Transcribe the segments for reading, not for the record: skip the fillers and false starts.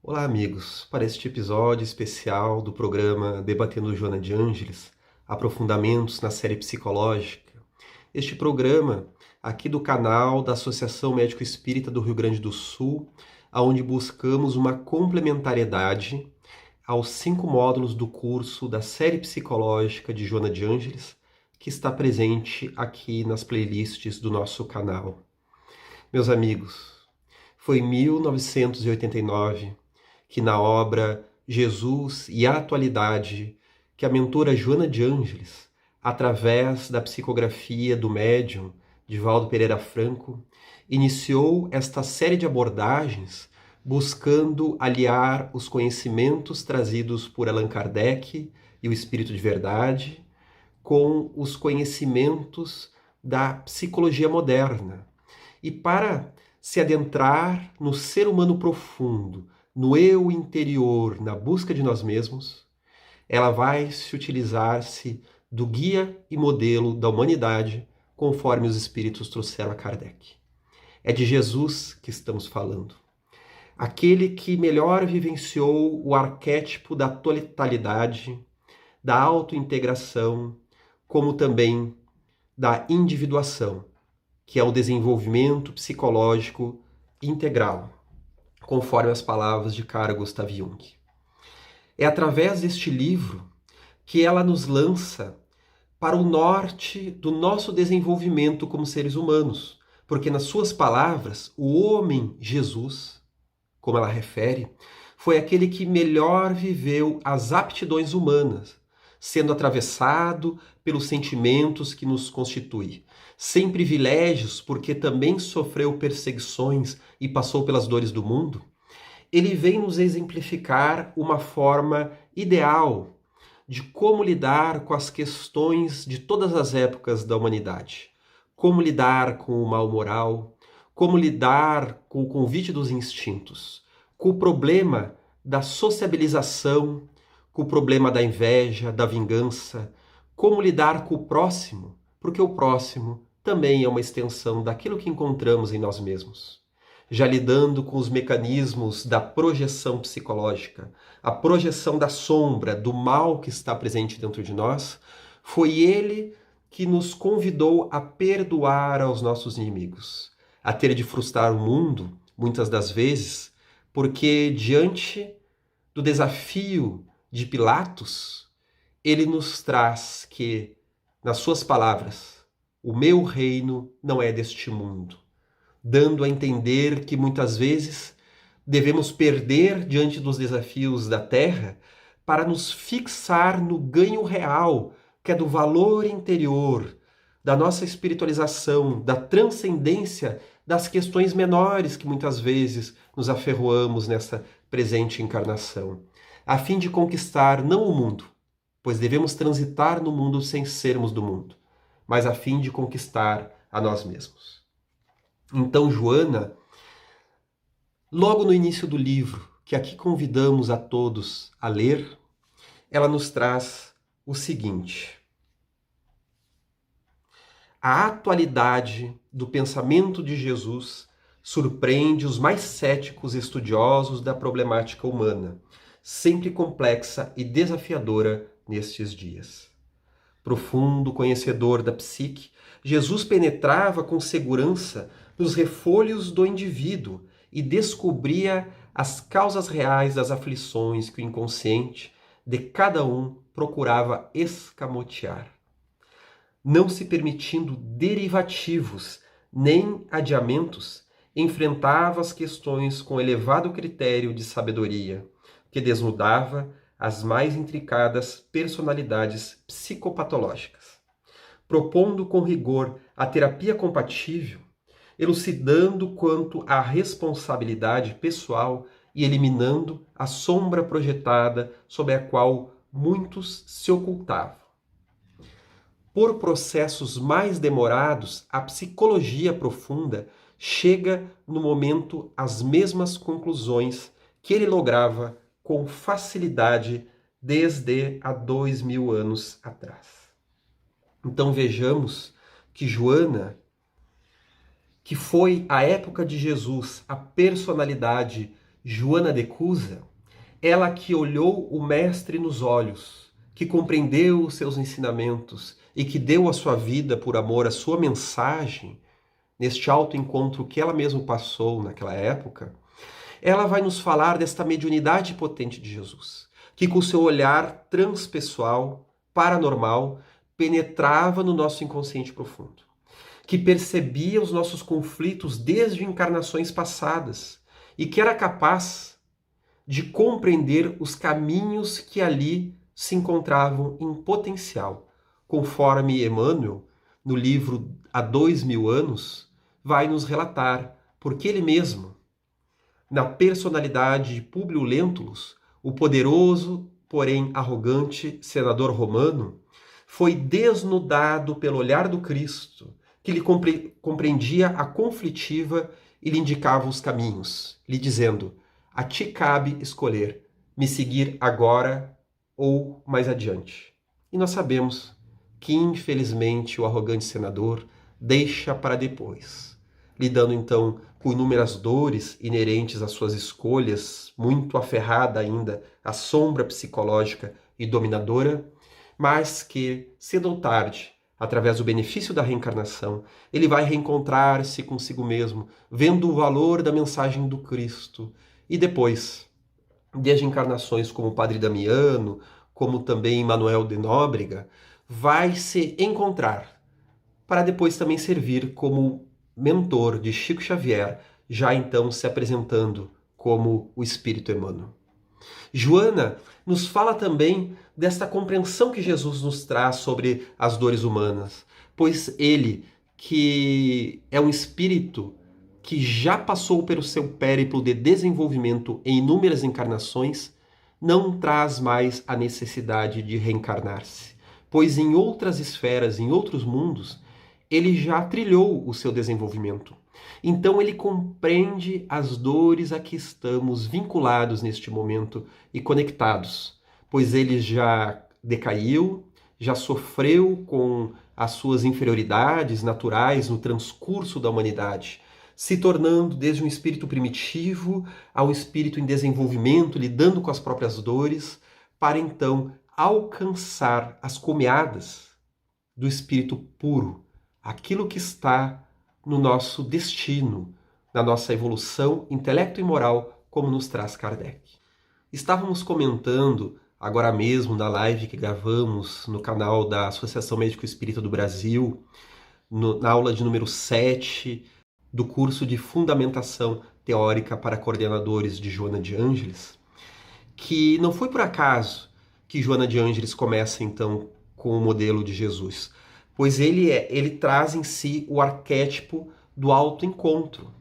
Olá, amigos! Para este episódio especial do programa Debatendo Joana de Ângeles, Aprofundamentos na Série Psicológica, este programa aqui do canal da Associação Médico Espírita do Rio Grande do Sul, onde buscamos uma complementariedade aos 5 módulos do curso da Série Psicológica de Joana de Ângeles, que está presente aqui nas playlists do nosso canal. Meus amigos, foi em 1989 que na obra Jesus e a Atualidade, que a mentora Joana de Ângeles, através da psicografia do médium Divaldo Pereira Franco, iniciou esta série de abordagens buscando aliar os conhecimentos trazidos por Allan Kardec e o Espírito de Verdade com os conhecimentos da psicologia moderna. E para se adentrar no ser humano profundo, no eu interior, na busca de nós mesmos, ela vai se utilizar-se do guia e modelo da humanidade, conforme os espíritos trouxeram a Kardec. É de Jesus que estamos falando. Aquele que melhor vivenciou o arquétipo da totalidade, da autointegração, como também da individuação, que é o desenvolvimento psicológico integral, conforme as palavras de Carl Gustav Jung. É através deste livro que ela nos lança para o norte do nosso desenvolvimento como seres humanos, porque nas suas palavras, o homem Jesus, como ela refere, foi aquele que melhor viveu as aptidões humanas, sendo atravessado pelos sentimentos que nos constituem, sem privilégios, porque também sofreu perseguições e passou pelas dores do mundo. Ele vem nos exemplificar uma forma ideal de como lidar com as questões de todas as épocas da humanidade. Como lidar com o mal moral, como lidar com o convite dos instintos, com o problema da sociabilização, com o problema da inveja, da vingança, como lidar com o próximo, porque o próximo também é uma extensão daquilo que encontramos em nós mesmos. Já lidando com os mecanismos da projeção psicológica, a projeção da sombra, do mal que está presente dentro de nós, foi ele que nos convidou a perdoar aos nossos inimigos, a ter de frustrar o mundo, muitas das vezes, porque diante do desafio de Pilatos, ele nos traz que, nas suas palavras, o meu reino não é deste mundo, dando a entender que muitas vezes devemos perder diante dos desafios da terra para nos fixar no ganho real, que é do valor interior, da nossa espiritualização, da transcendência das questões menores que muitas vezes nos aferroamos nessa presente encarnação, a fim de conquistar não o mundo, pois devemos transitar no mundo sem sermos do mundo, mas a fim de conquistar a nós mesmos. Então, Joana, logo no início do livro, que aqui convidamos a todos a ler, ela nos traz o seguinte: a atualidade do pensamento de Jesus surpreende os mais céticos estudiosos da problemática humana, sempre complexa e desafiadora nestes dias. Profundo conhecedor da psique, Jesus penetrava com segurança nos refolhos do indivíduo e descobria as causas reais das aflições que o inconsciente de cada um procurava escamotear. Não se permitindo derivativos nem adiamentos, enfrentava as questões com elevado critério de sabedoria, que desnudava as mais intricadas personalidades psicopatológicas, propondo com rigor a terapia compatível, elucidando quanto à responsabilidade pessoal e eliminando a sombra projetada sob a qual muitos se ocultavam. Por processos mais demorados, a psicologia profunda chega no momento às mesmas conclusões que ele lograva com facilidade desde há 2000 anos atrás. Então vejamos que Joana, que foi a época de Jesus, a personalidade Joana de Cusa, ela que olhou o Mestre nos olhos, que compreendeu os seus ensinamentos e que deu a sua vida por amor à sua mensagem, neste alto encontro que ela mesma passou naquela época, ela vai nos falar desta mediunidade potente de Jesus, que com seu olhar transpessoal, paranormal, penetrava no nosso inconsciente profundo, que percebia os nossos conflitos desde encarnações passadas e que era capaz de compreender os caminhos que ali se encontravam em potencial, conforme Emmanuel, no livro Há 2000 anos, vai nos relatar, porque ele mesmo, na personalidade de Públio Lentulus, o poderoso, porém arrogante senador romano, foi desnudado pelo olhar do Cristo, que lhe compreendia a conflitiva e lhe indicava os caminhos, lhe dizendo: a ti cabe escolher, me seguir agora ou mais adiante. E nós sabemos que, infelizmente, o arrogante senador deixa para depois, lidando então com inúmeras dores inerentes às suas escolhas, muito aferrada ainda à sombra psicológica e dominadora, mas que, cedo ou tarde, através do benefício da reencarnação, ele vai reencontrar-se consigo mesmo, vendo o valor da mensagem do Cristo. E depois, desde encarnações como o Padre Damiano, como também Manuel de Nóbrega, vai se encontrar, para depois também servir como mentor de Chico Xavier, já então se apresentando como o Espírito Emmanuel. Joana nos fala também desta compreensão que Jesus nos traz sobre as dores humanas, pois ele, que é um espírito que já passou pelo seu périplo de desenvolvimento em inúmeras encarnações, não traz mais a necessidade de reencarnar-se, pois em outras esferas, em outros mundos, ele já trilhou o seu desenvolvimento. Então ele compreende as dores a que estamos vinculados neste momento e conectados, pois ele já decaiu, já sofreu com as suas inferioridades naturais no transcurso da humanidade, se tornando desde um espírito primitivo a um espírito em desenvolvimento, lidando com as próprias dores, para então alcançar as comeadas do espírito puro, aquilo que está no nosso destino, na nossa evolução intelecto e moral, como nos traz Kardec. Estávamos comentando agora mesmo na live que gravamos no canal da Associação Médico Espírita do Brasil, na aula de número 7 do curso de Fundamentação Teórica para Coordenadores de Joana de Ângeles, que não foi por acaso que Joana de Ângeles começa então com o modelo de Jesus, pois ele traz em si o arquétipo do autoencontro.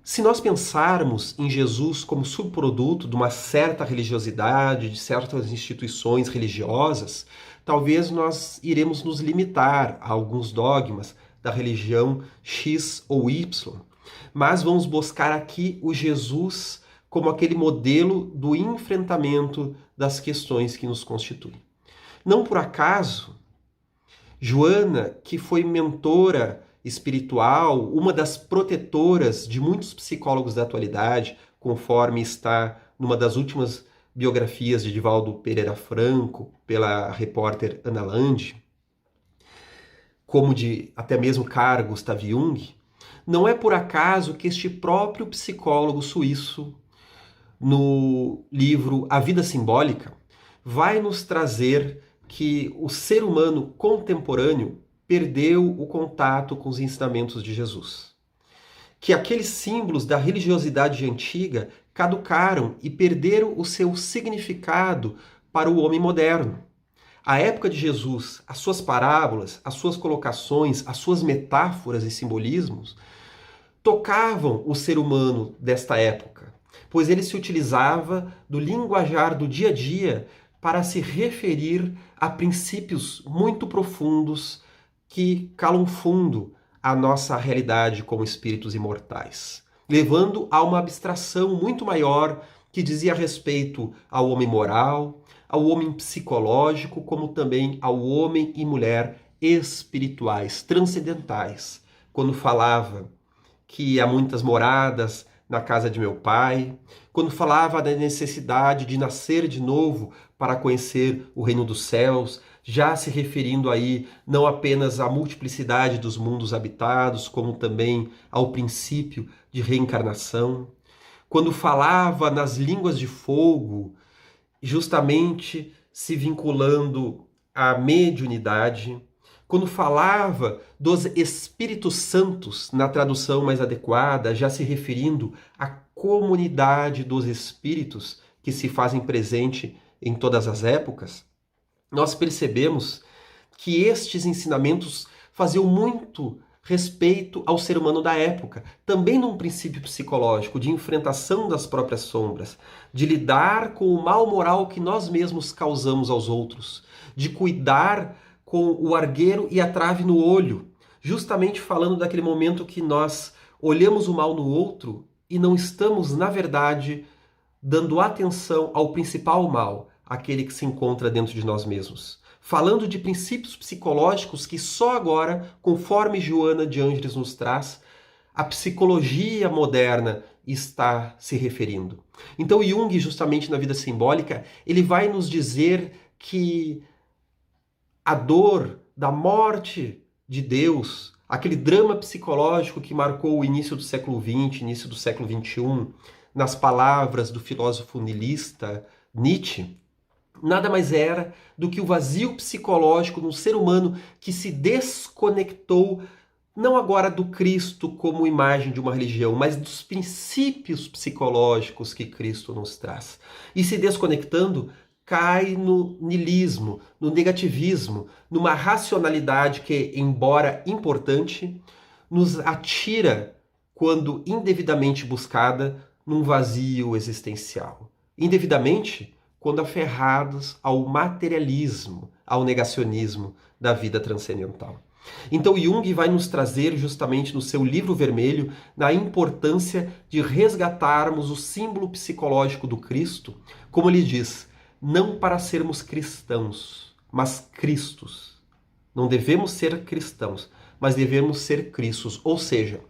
Se nós pensarmos em Jesus como subproduto de uma certa religiosidade, de certas instituições religiosas, talvez nós iremos nos limitar a alguns dogmas da religião X ou Y, mas vamos buscar aqui o Jesus como aquele modelo do enfrentamento das questões que nos constituem. Não por acaso, Joana, que foi mentora espiritual, uma das protetoras de muitos psicólogos da atualidade, conforme está numa das últimas biografias de Divaldo Pereira Franco, pela repórter Ana Lande, como de até mesmo Carl Gustav Jung, não é por acaso que este próprio psicólogo suíço, no livro A Vida Simbólica, vai nos trazer que o ser humano contemporâneo perdeu o contato com os ensinamentos de Jesus. Que aqueles símbolos da religiosidade antiga caducaram e perderam o seu significado para o homem moderno. A época de Jesus, as suas parábolas, as suas colocações, as suas metáforas e simbolismos tocavam o ser humano desta época, pois ele se utilizava do linguajar do dia a dia para se referir a princípios muito profundos que calam fundo a nossa realidade como espíritos imortais, levando a uma abstração muito maior que dizia respeito ao homem moral, ao homem psicológico, como também ao homem e mulher espirituais, transcendentais, quando falava que há muitas moradas na casa de meu pai, quando falava da necessidade de nascer de novo para conhecer o reino dos céus, já se referindo aí não apenas à multiplicidade dos mundos habitados, como também ao princípio de reencarnação. Quando falava nas línguas de fogo, justamente se vinculando à mediunidade. Quando falava dos Espíritos Santos, na tradução mais adequada, já se referindo à comunidade dos Espíritos que se fazem presente em todas as épocas, nós percebemos que estes ensinamentos faziam muito respeito ao ser humano da época, também num princípio psicológico de enfrentação das próprias sombras, de lidar com o mal moral que nós mesmos causamos aos outros, de cuidar com o argueiro e a trave no olho, justamente falando daquele momento que nós olhamos o mal no outro e não estamos, na verdade, dando atenção ao principal mal, aquele que se encontra dentro de nós mesmos. Falando de princípios psicológicos que só agora, conforme Joana de Ângeles nos traz, a psicologia moderna está se referindo. Então Jung, justamente na vida simbólica, ele vai nos dizer que a dor da morte de Deus, aquele drama psicológico que marcou o início do século XX, início do século XXI, nas palavras do filósofo nihilista Nietzsche, nada mais era do que o vazio psicológico no ser humano que se desconectou, não agora do Cristo como imagem de uma religião, mas dos princípios psicológicos que Cristo nos traz. E se desconectando, cai no niilismo, no negativismo, numa racionalidade que, embora importante, nos atira, quando indevidamente buscada, num vazio existencial. Indevidamente, quando aferrados ao materialismo, ao negacionismo da vida transcendental. Então Jung vai nos trazer justamente no seu livro vermelho na importância de resgatarmos o símbolo psicológico do Cristo, como ele diz, não para sermos cristãos, mas cristos. Não devemos ser cristãos, mas devemos ser cristos, ou seja,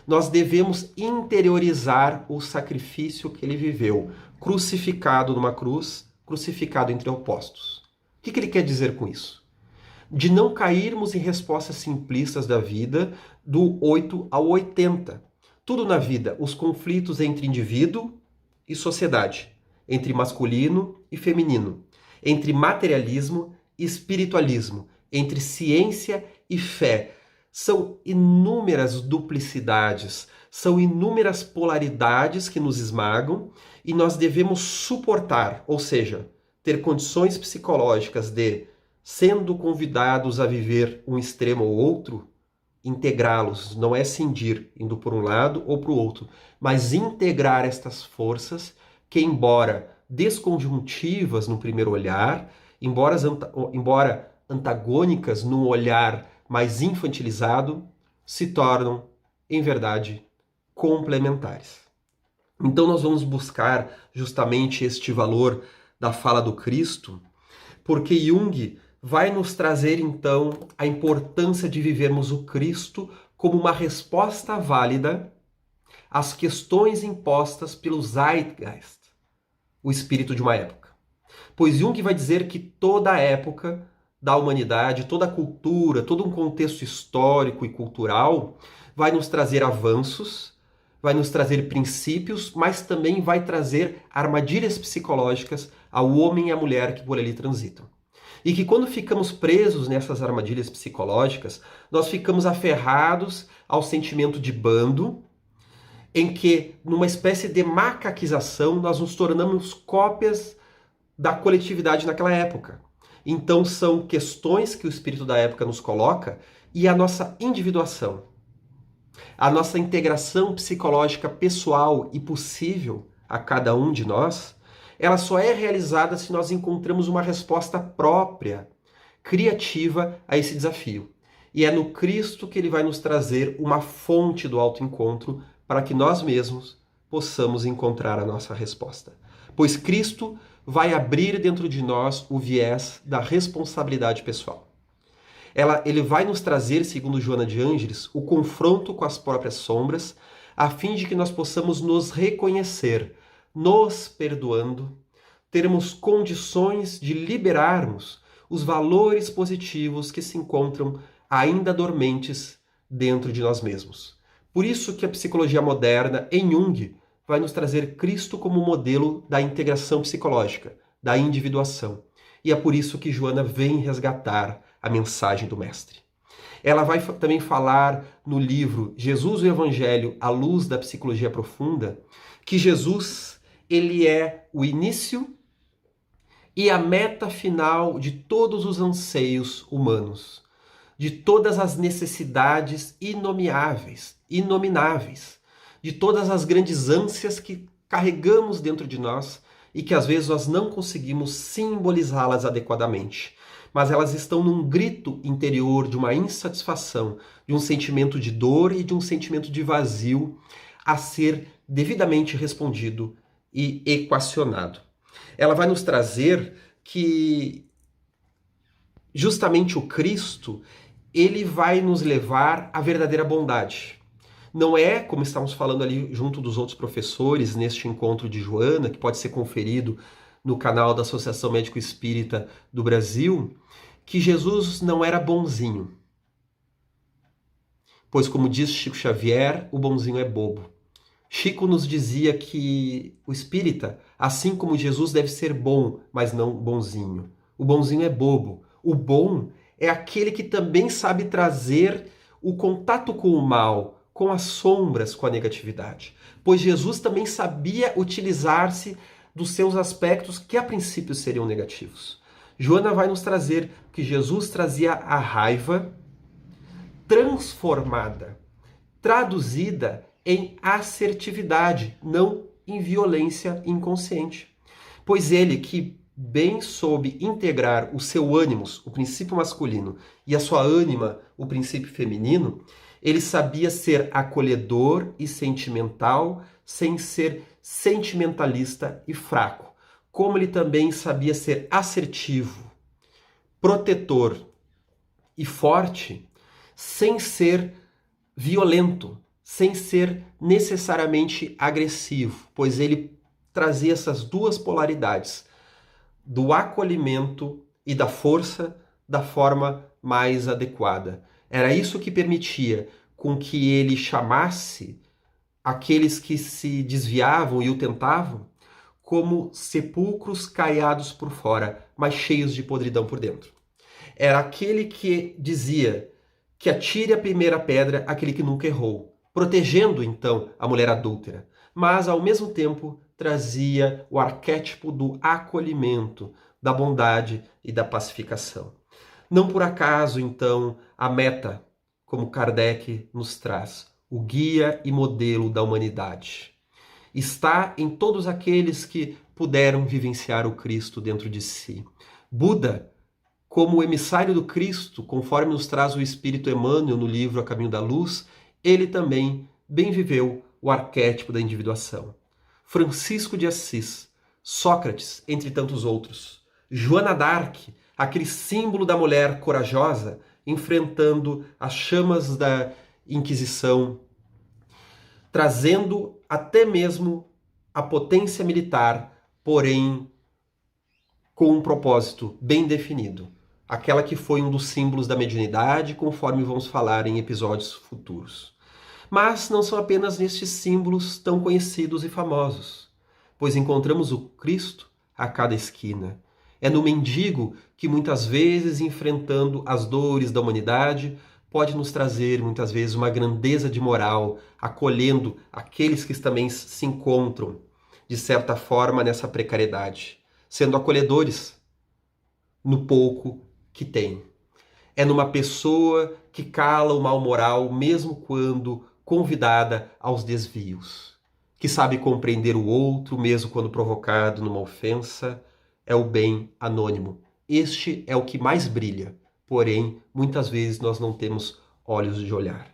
nós devemos interiorizar o sacrifício que ele viveu, crucificado numa cruz, crucificado entre opostos. O que ele quer dizer com isso? De não cairmos em respostas simplistas da vida do 8 ao 80. Tudo na vida, os conflitos entre indivíduo e sociedade, entre masculino e feminino, entre materialismo e espiritualismo, entre ciência e fé. São inúmeras duplicidades, são inúmeras polaridades que nos esmagam e nós devemos suportar, ou seja, ter condições psicológicas de, sendo convidados a viver um extremo ou outro, integrá-los, não é cindir, indo por um lado ou para o outro, mas integrar estas forças que, embora desconjuntivas no primeiro olhar, embora antagônicas num olhar mais infantilizado, se tornam, em verdade, complementares. Então nós vamos buscar justamente este valor da fala do Cristo, porque Jung vai nos trazer então a importância de vivermos o Cristo como uma resposta válida às questões impostas pelo Zeitgeist, o espírito de uma época. Pois Jung vai dizer que toda a época da humanidade, toda a cultura, todo um contexto histórico e cultural vai nos trazer avanços, vai nos trazer princípios, mas também vai trazer armadilhas psicológicas ao homem e à mulher que por ali transitam. E que quando ficamos presos nessas armadilhas psicológicas, nós ficamos aferrados ao sentimento de bando, em que, numa espécie de macaquização, nós nos tornamos cópias da coletividade naquela época. Então são questões que o espírito da época nos coloca e a nossa individuação, a nossa integração psicológica pessoal e possível a cada um de nós, ela só é realizada se nós encontramos uma resposta própria, criativa a esse desafio. E é no Cristo que ele vai nos trazer uma fonte do autoencontro para que nós mesmos possamos encontrar a nossa resposta. Pois Cristo vai abrir dentro de nós o viés da responsabilidade pessoal. Ele vai nos trazer, segundo Joana de Ângeles, o confronto com as próprias sombras, a fim de que nós possamos nos reconhecer, nos perdoando, termos condições de liberarmos os valores positivos que se encontram ainda dormentes dentro de nós mesmos. Por isso que a psicologia moderna, em Jung, vai nos trazer Cristo como modelo da integração psicológica, da individuação. E é por isso que Joana vem resgatar a mensagem do Mestre. Ela vai também falar no livro Jesus, o Evangelho, à luz da psicologia profunda, que Jesus, ele é o início e a meta final de todos os anseios humanos, de todas as necessidades inomináveis, de todas as grandes ânsias que carregamos dentro de nós e que às vezes nós não conseguimos simbolizá-las adequadamente. Mas elas estão num grito interior de uma insatisfação, de um sentimento de dor e de um sentimento de vazio a ser devidamente respondido e equacionado. Ela vai nos trazer que justamente o Cristo, ele vai nos levar à verdadeira bondade. Não é, como estamos falando ali junto dos outros professores, neste encontro de Joana, que pode ser conferido no canal da Associação Médico Espírita do Brasil, que Jesus não era bonzinho. Pois, como diz Chico Xavier, o bonzinho é bobo. Chico nos dizia que o espírita, assim como Jesus, deve ser bom, mas não bonzinho. O bonzinho é bobo. O bom é aquele que também sabe trazer o contato com o mal, com as sombras, com a negatividade. Pois Jesus também sabia utilizar-se dos seus aspectos que a princípio seriam negativos. Joana vai nos trazer que Jesus trazia a raiva transformada, traduzida em assertividade, não em violência inconsciente. Pois ele que bem soube integrar o seu ânimos, o princípio masculino, e a sua ânima, o princípio feminino, ele sabia ser acolhedor e sentimental, sem ser sentimentalista e fraco. Como ele também sabia ser assertivo, protetor e forte, sem ser violento, sem ser necessariamente agressivo, pois ele trazia essas duas polaridades, do acolhimento e da força, da forma mais adequada. Era isso que permitia com que ele chamasse aqueles que se desviavam e o tentavam como sepulcros caiados por fora, mas cheios de podridão por dentro. Era aquele que dizia que atire a primeira pedra aquele que nunca errou, protegendo então a mulher adúltera, mas ao mesmo tempo trazia o arquétipo do acolhimento, da bondade e da pacificação. Não por acaso, então, a meta, como Kardec nos traz, o guia e modelo da humanidade, está em todos aqueles que puderam vivenciar o Cristo dentro de si. Buda, como emissário do Cristo, conforme nos traz o Espírito Emmanuel no livro A Caminho da Luz, ele também bem viveu o arquétipo da individuação. Francisco de Assis, Sócrates, entre tantos outros. Joana d'Arc, aquele símbolo da mulher corajosa, enfrentando as chamas da Inquisição, trazendo até mesmo a potência militar, porém com um propósito bem definido. Aquela que foi um dos símbolos da mediunidade, conforme vamos falar em episódios futuros. Mas não são apenas nestes símbolos tão conhecidos e famosos, pois encontramos o Cristo a cada esquina. É no mendigo que muitas vezes, enfrentando as dores da humanidade, pode nos trazer muitas vezes uma grandeza de moral, acolhendo aqueles que também se encontram, de certa forma, nessa precariedade, sendo acolhedores no pouco que tem. É numa pessoa que cala o mal moral, mesmo quando convidada aos desvios, que sabe compreender o outro, mesmo quando provocado numa ofensa. É o bem anônimo. Este é o que mais brilha, porém, muitas vezes nós não temos olhos de olhar.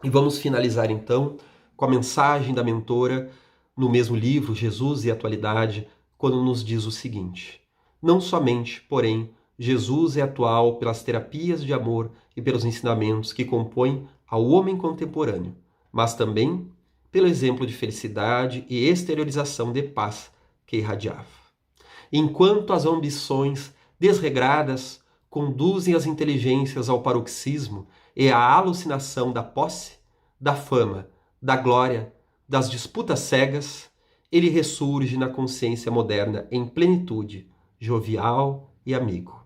E vamos finalizar então com a mensagem da mentora no mesmo livro, Jesus e Atualidade, quando nos diz o seguinte: não somente, porém, Jesus é atual pelas terapias de amor e pelos ensinamentos que compõem ao homem contemporâneo, mas também pelo exemplo de felicidade e exteriorização de paz que irradiava. Enquanto as ambições desregradas conduzem as inteligências ao paroxismo e à alucinação da posse, da fama, da glória, das disputas cegas, ele ressurge na consciência moderna em plenitude, jovial e amigo,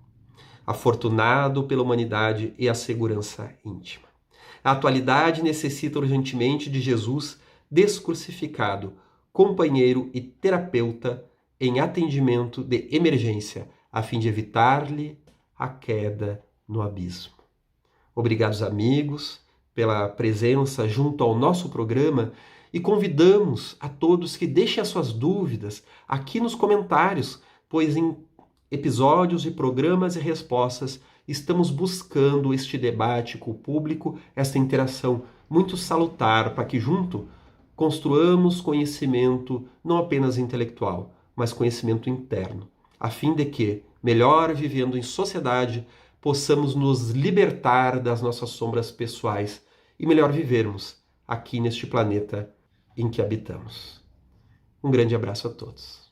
afortunado pela humanidade e a segurança íntima. A atualidade necessita urgentemente de Jesus descrucificado, companheiro e terapeuta em atendimento de emergência, a fim de evitar-lhe a queda no abismo. Obrigados, amigos, pela presença junto ao nosso programa e convidamos a todos que deixem as suas dúvidas aqui nos comentários, pois em episódios de programas e respostas estamos buscando este debate com o público, esta interação muito salutar para que junto construamos conhecimento não apenas intelectual, mas conhecimento interno, a fim de que, melhor vivendo em sociedade, possamos nos libertar das nossas sombras pessoais e melhor vivermos aqui neste planeta em que habitamos. Um grande abraço a todos.